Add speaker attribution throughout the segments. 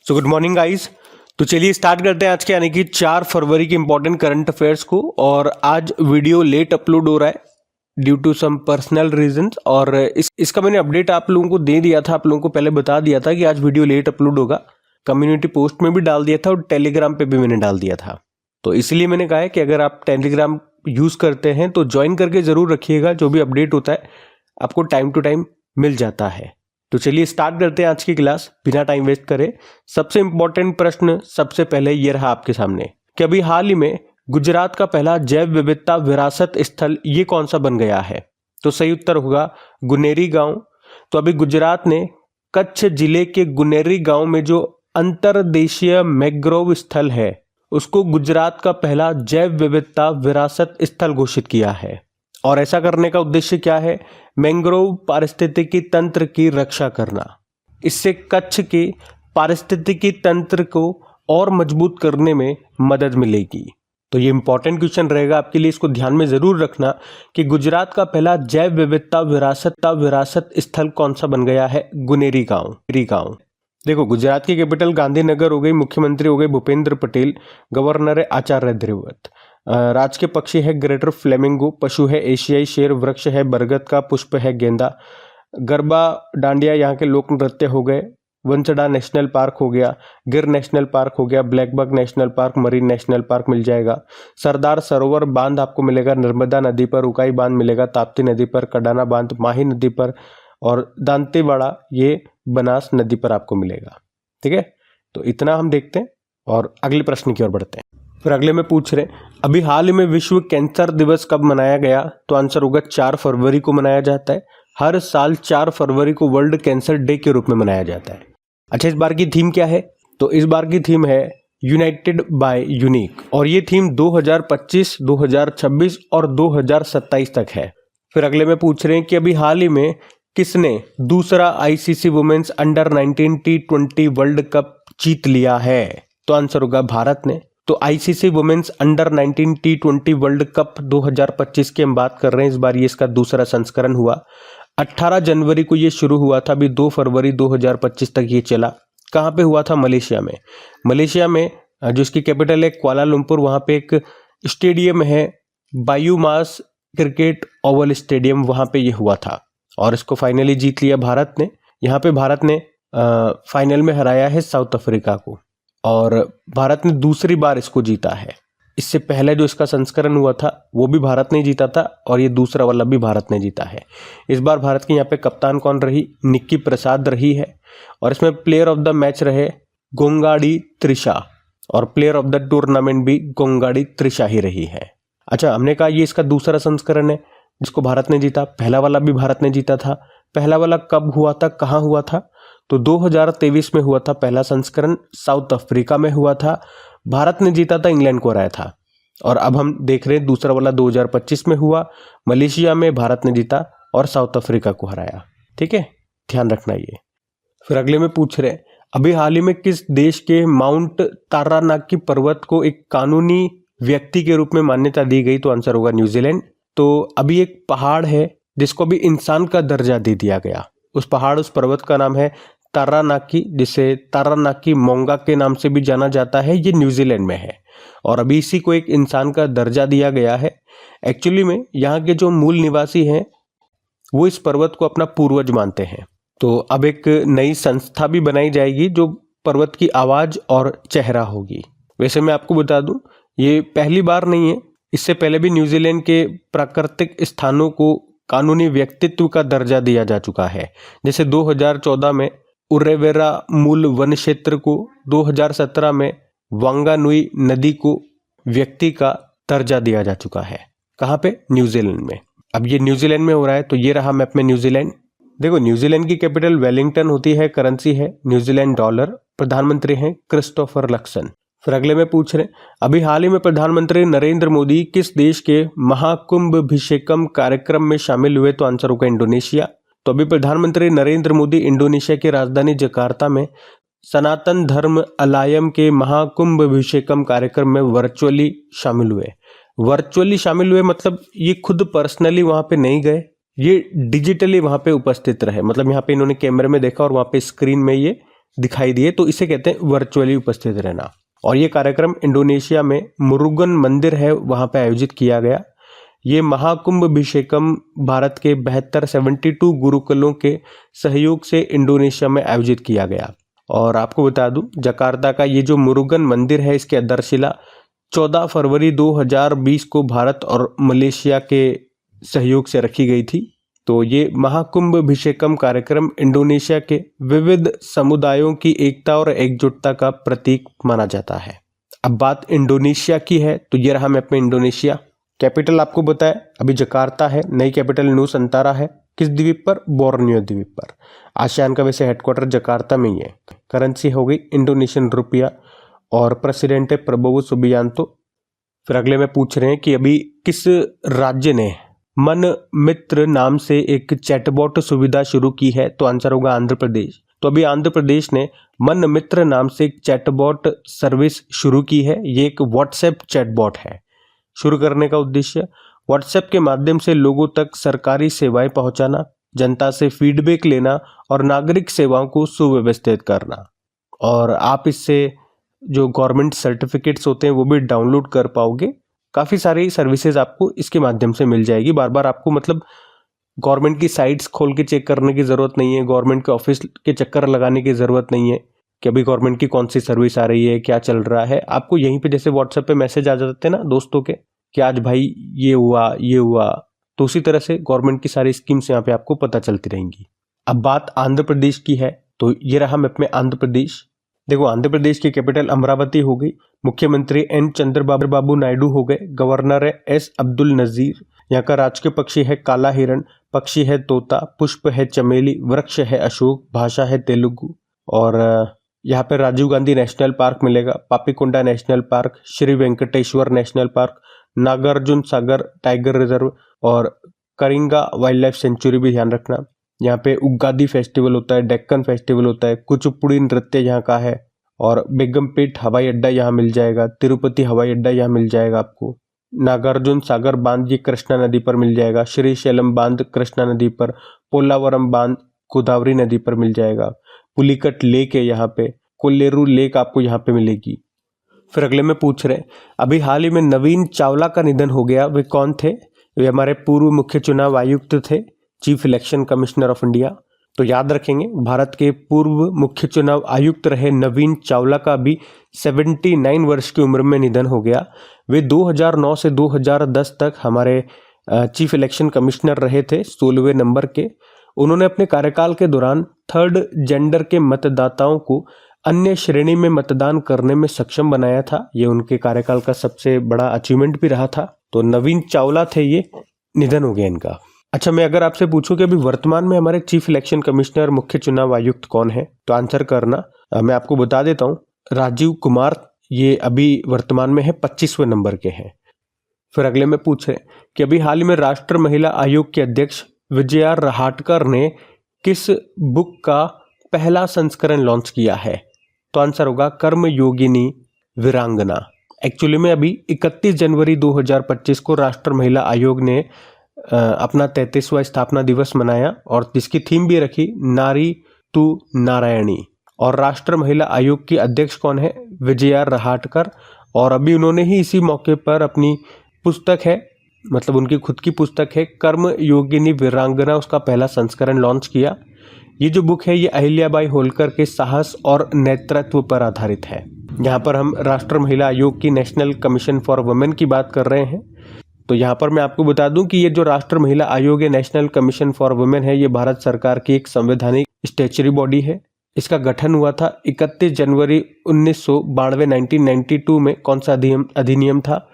Speaker 1: So good morning guys. तो चलिए start करते हैं आज के यानी कि 4 फरवरी के इंपॉर्टेंट करंट अफेयर्स को। और आज वीडियो लेट अपलोड हो रहा है due to some personal reasons. और इसका मैंने अपडेट आप लोगों को दे दिया था, आप लोगों को पहले बता दिया था कि आज वीडियो लेट अपलोड होगा। कम्युनिटी पोस्ट में भी डाल दिया था और टेलीग्राम पे भी मैंने डाल दिया था। तो इसलिए मैंने कहा है कि अगर आप टेलीग्राम यूज करते हैं तो ज्वाइन करके जरूर रखिएगा, जो भी अपडेट होता है आपको टाइम टू टाइम मिल जाता है। तो चलिए स्टार्ट करते हैं आज की क्लास बिना टाइम वेस्ट करे। सबसे इंपॉर्टेंट प्रश्न सबसे पहले ये रहा आपके सामने कि अभी हाल ही में गुजरात का पहला जैव विविधता विरासत स्थल ये कौन सा बन गया है? तो सही उत्तर होगा गुनेरी गांव। तो अभी गुजरात ने कच्छ जिले के गुनेरी गांव में जो अंतर्देशीय मैंग्रोव स्थल है उसको गुजरात का पहला जैव विविधता विरासत स्थल घोषित किया है। और ऐसा करने का उद्देश्य क्या है? मैंग्रोव पारिस्थितिकी तंत्र की रक्षा करना। इससे कच्छ के पारिस्थितिकी तंत्र को और मजबूत करने में मदद मिलेगी। तो ये इंपॉर्टेंट क्वेश्चन रहेगा आपके लिए, इसको ध्यान में जरूर रखना कि गुजरात का पहला जैव विविधता विरासत स्थल कौन सा बन गया है? गुनेरी गांव। देखो, गुजरात की कैपिटल गांधीनगर हो गई, मुख्यमंत्री हो गए भूपेंद्र पटेल, गवर्नर है आचार्य देवव्रत, राजकीय पक्षी है ग्रेटर फ्लेमिंगो, पशु है एशियाई शेर, वृक्ष है बरगद का, पुष्प है गेंदा, गरबा डांडिया यहाँ के लोक नृत्य हो गए, वंचड़ा नेशनल पार्क हो गया, गिर नेशनल पार्क हो गया, blackbuck national park, marine national park मिल जाएगा, सरदार सरोवर बांध आपको मिलेगा नर्मदा नदी पर, उकाई बांध मिलेगा ताप्ती नदी पर, कडाना बांध माही नदी पर, और दांतेवाड़ा ये बनास नदी पर आपको मिलेगा। ठीक है, तो इतना हम देखते हैं और अगले प्रश्न की ओर बढ़ते हैं। फिर अगले में पूछ रहे अभी हाल ही में विश्व कैंसर दिवस कब मनाया गया? तो आंसर होगा 4 फरवरी को मनाया जाता है। हर साल 4 फरवरी को वर्ल्ड कैंसर डे के रूप में मनाया जाता है। अच्छा, इस बार की थीम क्या है? तो इस बार की थीम है यूनाइटेड बाय यूनिक, और ये थीम 2025, 2026 और 2027 तक है। फिर अगले में पूछ रहे हैं कि अभी हाल ही में किसने दूसरा ICC women's under 19 T20 world cup जीत लिया है? तो आंसर होगा भारत ने। तो ICC women's under 19 T20 world cup 2025 की हम बात कर रहे हैं। इस बार ये इसका दूसरा संस्करण हुआ। 18 जनवरी को ये शुरू हुआ था, अभी 2 फरवरी 2025 तक ये चला। कहाँ पे हुआ था? मलेशिया में जो इसकी कैपिटल है कुआलालंपुर, वहाँ पे एक स्टेडियम है बायूमास क्रिकेट ओवल स्टेडियम, वहाँ पे ये हुआ था और इसको फाइनली जीत लिया भारत ने। यहाँ पे भारत ने फाइनल में हराया है साउथ अफ्रीका को, और भारत ने दूसरी बार इसको जीता है। इससे पहले जो इसका संस्करण हुआ था वो भी भारत ने जीता था, और ये दूसरा वाला भी भारत ने जीता है। इस बार भारत की यहाँ पे कप्तान कौन रही? निक्की प्रसाद रही है, और इसमें प्लेयर ऑफ द मैच रहे गोंगाड़ी त्रिशा, और प्लेयर ऑफ द टूर्नामेंट भी गोंगाड़ी त्रिशा ही रही है। अच्छा, हमने कहा ये इसका दूसरा संस्करण है जिसको भारत ने जीता। पहला वाला भी भारत ने जीता था। पहला वाला कब हुआ था, कहाँ हुआ था? तो 2023 में हुआ था पहला संस्करण, साउथ अफ्रीका में हुआ था। भारत ने जीता था, इंग्लैंड को हराया था। और अब हम देख रहे हैं दूसरा वाला 2025 में हुआ, मलेशिया में भारत ने जीता और साउथ अफ्रीका को हराया। ठीक है, ध्यान रखना ये। फिर अगले में पूछ रहे अभी हाल ही में किस देश के माउंट तारानाकी पर्वत को एक कानूनी व्यक्ति के रूप में मान्यता दी गई? तो आंसर होगा न्यूजीलैंड। तो अभी एक पहाड़ है जिसको भी इंसान का दर्जा दे दिया गया। उस पर्वत का नाम है तारानाकी, जिसे तारानाकी मोंगा के नाम से भी जाना जाता है। ये न्यूजीलैंड में है और अभी इसी को एक इंसान का दर्जा दिया गया है। एक्चुअली में यहाँ के जो मूल निवासी हैं वो इस पर्वत को अपना पूर्वज मानते हैं। तो अब एक नई संस्था भी बनाई जाएगी जो पर्वत की आवाज और चेहरा होगी। वैसे मैं आपको बता दूं, ये पहली बार नहीं है, इससे पहले भी न्यूजीलैंड के प्राकृतिक स्थानों को कानूनी व्यक्तित्व का दर्जा दिया जा चुका है। जैसे 2014 में उरेवेरा मूल वन क्षेत्र को, 2017 में वांगानुई नदी को व्यक्ति का दर्जा दिया जा चुका है। कहाँ पे? न्यूजीलैंड में। अब ये न्यूजीलैंड में हो रहा है, तो ये रहा मैप में न्यूजीलैंड। देखो, न्यूजीलैंड की कैपिटल वेलिंगटन होती है, करेंसी है न्यूजीलैंड डॉलर, प्रधानमंत्री हैं क्रिस्टोफर लक्सन। फिर अगले में पूछ रहे अभी हाल ही में प्रधानमंत्री नरेंद्र मोदी किस देश के महाकुंभभिषेकम कार्यक्रम में शामिल हुए? तो आंसर होगा इंडोनेशिया। तो अभी प्रधानमंत्री नरेंद्र मोदी इंडोनेशिया की राजधानी जकार्ता में सनातन धर्म अलायम के महाकुंभभिषेकम कार्यक्रम में वर्चुअली शामिल हुए। मतलब ये खुद पर्सनली वहां पे नहीं गए, ये डिजिटली वहां पे उपस्थित रहे। मतलब यहाँ पे इन्होंने कैमरे में देखा और वहां पे स्क्रीन में ये दिखाई दिए, तो इसे कहते हैं वर्चुअली उपस्थित रहना। और ये कार्यक्रम इंडोनेशिया में मुरुगन मंदिर है, वहाँ पे आयोजित किया गया। ये महाकुंभभिषेकम भारत के 72 गुरुकुलों के सहयोग से इंडोनेशिया में आयोजित किया गया। और आपको बता दूं, जकार्ता का ये जो मुरुगन मंदिर है, इसकी आधारशिला 14 फरवरी 2020 को भारत और मलेशिया के सहयोग से रखी गई थी। तो ये महाकुंभभिषेकम कार्यक्रम इंडोनेशिया के विविध समुदायों की एकता और एकजुटता का प्रतीक माना जाता है। अब बात इंडोनेशिया की है, तो ये रहा मैप में इंडोनेशिया। कैपिटल आपको बताया अभी जकार्ता है, नई कैपिटल नुसंतारा है। किस द्वीप पर? बोर्नियो द्वीप पर। आसियान का वैसे हेडक्वार्टर जकार्ता में ही है। करेंसी हो गई इंडोनेशियन रुपया और प्रेसिडेंट है प्रबोवो सुबियांतो। फिर अगले में पूछ रहे हैं कि अभी किस राज्य ने मन मित्र नाम से एक चैटबॉट सुविधा शुरू की है? तो आंसर होगा आंध्र प्रदेश। तो अभी आंध्र प्रदेश ने मन मित्र नाम से एक चैटबॉट सर्विस शुरू की है। ये एक व्हाट्सएप चैटबॉट है। शुरू करने का उद्देश्य व्हाट्सएप के माध्यम से लोगों तक सरकारी सेवाएं पहुंचाना, जनता से फीडबैक लेना और नागरिक सेवाओं को सुव्यवस्थित करना। और आप इससे जो गवर्नमेंट सर्टिफिकेट्स होते हैं वो भी डाउनलोड कर पाओगे। काफ़ी सारी सर्विसेज आपको इसके माध्यम से मिल जाएगी। बार बार आपको मतलब गवर्नमेंट की साइट्स खोल के चेक करने की ज़रूरत नहीं है, गवर्नमेंट के ऑफिस के चक्कर लगाने की ज़रूरत नहीं है कि अभी गवर्नमेंट की कौन सी सर्विस आ रही है, क्या चल रहा है। आपको यहीं पे जैसे व्हाट्सएप पे मैसेज आ जाते हैं ना दोस्तों के कि आज भाई ये हुआ, तो उसी तरह से गवर्नमेंट की सारी स्कीम्स यहाँ पे आपको पता चलती रहेंगी। अब बात आंध्र प्रदेश की है, तो ये रहा मैप में आंध्र प्रदेश। देखो, आंध्र प्रदेश की कैपिटल अमरावती हो गई। मुख्यमंत्री एन चंद्रबाबू नायडू हो गए। गवर्नर है एस अब्दुल नजीर। यहाँ का राजकीय पक्षी है काला हिरण, पक्षी है तोता, पुष्प है चमेली, वृक्ष है अशोक, भाषा है तेलुगु। और यहाँ पे राजीव गांधी नेशनल पार्क मिलेगा, Papikonda national park, Shri Venkateswara national park, Nagarjuna Sagar tiger reserve और करिंगा वाइल्ड लाइफ सेंचुरी भी ध्यान रखना। यहाँ पे उगादी फेस्टिवल होता है, डेक्कन फेस्टिवल होता है, कुचिपुड़ी नृत्य यहाँ का है और बेगमपेट हवाई अड्डा यहाँ मिल जाएगा, तिरुपति हवाई अड्डा यहाँ मिल जाएगा आपको। नागार्जुन सागर बांध ये कृष्णा नदी पर मिल जाएगा, श्रीशैलम बांध कृष्णा नदी पर, पोलावरम बांध गोदावरी नदी पर मिल जाएगा, पुलिकट लेक है यहाँ पे, कोल्लेरू लेक आपको यहाँ पे मिलेगी। फिर अगले में पूछ रहे हैं अभी हाल ही में नवीन चावला का निधन हो गया, वे कौन थे? वे हमारे पूर्व मुख्य चुनाव आयुक्त थे, chief election commissioner of India. तो याद रखेंगे भारत के पूर्व मुख्य चुनाव आयुक्त रहे नवीन चावला का भी 79 वर्ष की उम्र में निधन हो गया। वे 2009 से 2010 तक हमारे चीफ इलेक्शन कमिश्नर रहे थे, 16वें नंबर के। उन्होंने अपने कार्यकाल के दौरान थर्ड जेंडर के मतदाताओं को अन्य श्रेणी में मतदान करने में सक्षम बनाया था। ये उनके कार्यकाल का सबसे बड़ा अचीवमेंट भी रहा था। तो नवीन चावला थे, ये निधन हो गया इनका। अच्छा, मैं अगर आपसे पूछूं कि अभी वर्तमान में हमारे चीफ इलेक्शन कमिश्नर मुख्य चुनाव आयुक्त कौन है, तो आंसर करना। मैं आपको बता देता हूं, राजीव कुमार, ये अभी वर्तमान में है 25वें नंबर के हैं। फिर अगले में पूछ रहे कि अभी हाल ही में राष्ट्र महिला आयोग के अध्यक्ष विजया रहाटकर ने किस बुक का पहला संस्करण लॉन्च किया है? तो आंसर होगा कर्म योगिनी वीरांगना। एक्चुअली में अभी 31 जनवरी 2025 को राष्ट्र महिला आयोग ने अपना 33वां स्थापना दिवस मनाया और जिसकी थीम भी रखी नारी तू नारायणी। और राष्ट्र महिला आयोग की अध्यक्ष कौन है? विजया रहाटकर। और अभी उन्होंने ही इसी मौके पर अपनी पुस्तक है, मतलब उनकी खुद की पुस्तक है कर्म योगिनी वीरांगना, उसका पहला संस्करण लॉन्च किया। ये जो बुक है ये अहिल्याबाई होलकर के साहस और नेतृत्व पर आधारित है। यहाँ पर हम राष्ट्र महिला आयोग की नेशनल कमीशन फॉर वुमेन की बात कर रहे हैं। तो यहाँ पर मैं आपको बता दूं कि ये जो राष्ट्र महिला आयोग है, नेशनल कमीशन फॉर वुमेन है, ये भारत सरकार की एक संवैधानिक स्टैच्यूटरी बॉडी है। इसका गठन हुआ था 31 जनवरी 1992 1992 में। कौन सा अधिनियम था?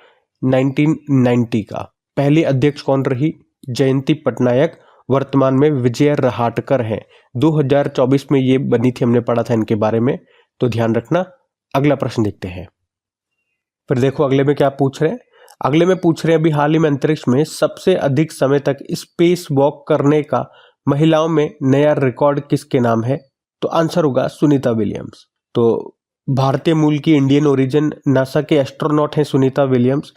Speaker 1: 1990 का। पहली अध्यक्ष कौन रही? जयंती पटनायक। वर्तमान में विजय रहाटकर हैं। 2024 में ये बनी थी, हमने पढ़ा था इनके बारे में, तो ध्यान रखना। अगला प्रश्न देखते हैं। फिर देखो अगले में क्या पूछ रहे हैं। अगले में पूछ रहे हैं अभी हाल ही में अंतरिक्ष में सबसे अधिक समय तक स्पेस वॉक करने का महिलाओं में नया रिकॉर्ड किसके नाम है? तो आंसर होगा सुनीता विलियम्स। तो भारतीय मूल की, इंडियन ओरिजिन, नासा के एस्ट्रोनॉट हैं सुनीता विलियम्स।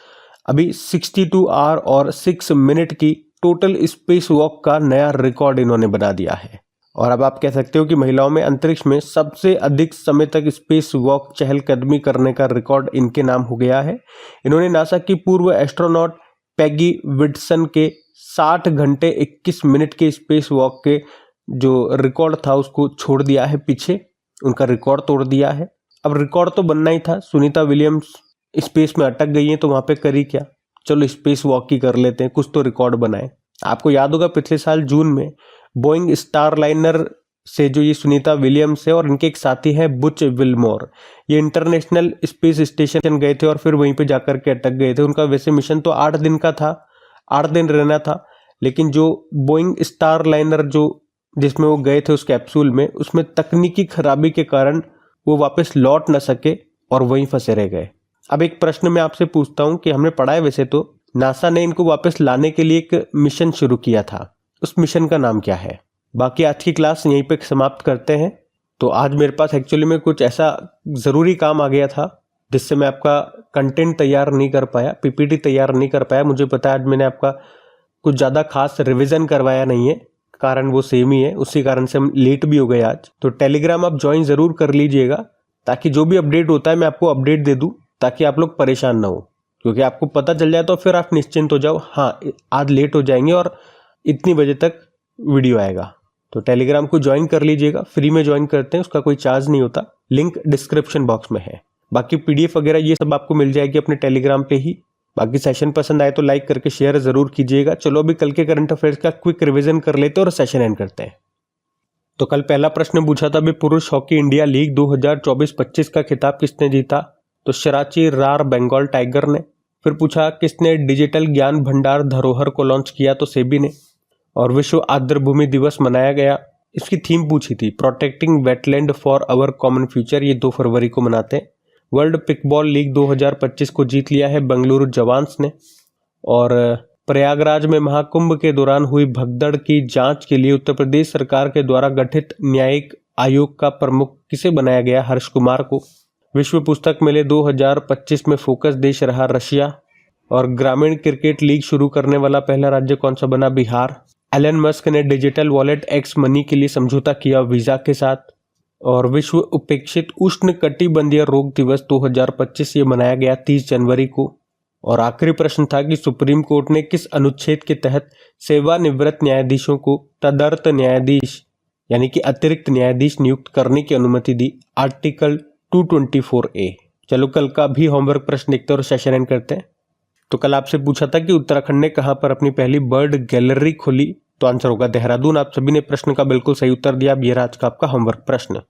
Speaker 1: अभी 62 आवर और 6 मिनट की टोटल स्पेस वॉक का नया रिकॉर्ड इन्होंने बना दिया है। और अब आप कह सकते हो कि महिलाओं में अंतरिक्ष में सबसे अधिक समय तक स्पेस वॉक चहलकदमी करने का रिकॉर्ड इनके नाम हो गया है। इन्होंने नासा की पूर्व एस्ट्रोनॉट पैगी विटसन के 60 घंटे 21 मिनट के स्पेस वॉक के जो रिकॉर्ड था उसको छोड़ दिया है पीछे, उनका रिकॉर्ड तोड़ दिया है। अब रिकॉर्ड तो बनना ही था, सुनीता विलियम्स स्पेस में अटक गई हैं तो वहाँ पे करी क्या, चलो स्पेस वॉक ही कर लेते हैं, कुछ तो रिकॉर्ड बनाए। आपको याद होगा पिछले साल जून में बोइंग स्टारलाइनर से जो ये सुनीता विलियम्स है और इनके एक साथी हैं बुच विल्मोर, ये इंटरनेशनल स्पेस स्टेशन गए थे और फिर वहीं पे जाकर के अटक गए थे। उनका वैसे मिशन तो 8 दिन का था, 8 दिन रहना था, लेकिन जो बोइंग स्टारलाइनर जो जिसमें वो गए थे उस कैप्सूल में, उसमें तकनीकी खराबी के कारण वो वापस लौट न सके और वहीं फंसे रह गए। अब एक प्रश्न मैं आपसे पूछता हूँ कि हमने पढ़ा है वैसे तो नासा ने इनको वापस लाने के लिए एक मिशन शुरू किया था, उस मिशन का नाम क्या है। बाकी आज की क्लास यहीं पे समाप्त करते हैं। तो आज मेरे पास एक्चुअली में कुछ ऐसा ज़रूरी काम आ गया था जिससे मैं आपका कंटेंट तैयार नहीं कर पाया, पीपीटी तैयार नहीं कर पाया। मुझे पता है आज मैंने आपका कुछ ज़्यादा खास रिवीजन करवाया नहीं है, कारण वो सेम ही है, उसी कारण से हम लेट भी हो गए आज। तो टेलीग्राम आप ज्वाइन ज़रूर कर लीजिएगा ताकि जो भी अपडेट होता है मैं आपको अपडेट दे दूँ, ताकि आप लोग परेशान ना हो, क्योंकि आपको पता चल जाए तो फिर आप निश्चिंत हो जाओ, हाँ आज लेट हो जाएंगे और इतनी बजे तक वीडियो आएगा। तो टेलीग्राम को ज्वाइन कर लीजिएगा, फ्री में ज्वाइन करते हैं, उसका कोई चार्ज नहीं होता, लिंक डिस्क्रिप्शन बॉक्स में है। बाकी पीडीएफ वगैरह ये सब आपको मिल जाएगी अपने टेलीग्राम पे ही। बाकी सेशन पसंद आए तो लाइक करके शेयर जरूर कीजिएगा। चलो अभी कल के करंट अफेयर्स का क्विक रिवीजन कर लेते हैं और सेशन एंड करते हैं। तो कल पहला प्रश्न पूछा था अभी पुरुष हॉकी इंडिया लीग 2024-25 का खिताब किसने जीता, तो शराची रार बंगाल टाइगर ने। फिर पूछा किसने डिजिटल ज्ञान भंडार धरोहर को लॉन्च किया, तो सेबी ने। और विश्व आर्द्रभूमि दिवस मनाया गया, इसकी थीम पूछी थी protecting wetland for our common future, ये 2 फरवरी को मनाते हैं। वर्ल्ड पिकबॉल लीग 2025 को जीत लिया है बेंगलुरु जवान्स ने। और प्रयागराज में महाकुंभ के दौरान हुई भगदड़ की जांच के लिए उत्तर प्रदेश सरकार के द्वारा गठित न्यायिक आयोग का प्रमुख किसे बनाया गया, हर्ष कुमार को। विश्व पुस्तक मेले 2025 में फोकस देश रहा रशिया। और ग्रामीण क्रिकेट लीग शुरू करने वाला पहला राज्य कौन सा बना, बिहार। एलन मस्क ने डिजिटल वॉलेट एक्स मनी के लिए समझौता किया वीजा के साथ। और विश्व उपेक्षित उष्ण कटिबंधीय रोग दिवस 2025 ये मनाया गया 30 जनवरी को। और आखिरी प्रश्न था कि सुप्रीम कोर्ट ने किस अनुच्छेद के तहत सेवानिवृत्त न्यायाधीशों को तदर्थ न्यायाधीश यानी कि अतिरिक्त न्यायाधीश नियुक्त करने की अनुमति दी, आर्टिकल 224A। चलो कल का भी होमवर्क प्रश्न देखते हैं और सेशन एंड करते हैं। तो कल आपसे पूछा था कि उत्तराखंड ने कहां पर अपनी पहली बर्ड गैलरी खोली, तो आंसर होगा देहरादून। आप सभी ने प्रश्न का बिल्कुल सही उत्तर दिया। अब ये रहा आज का आपका होमवर्क प्रश्न।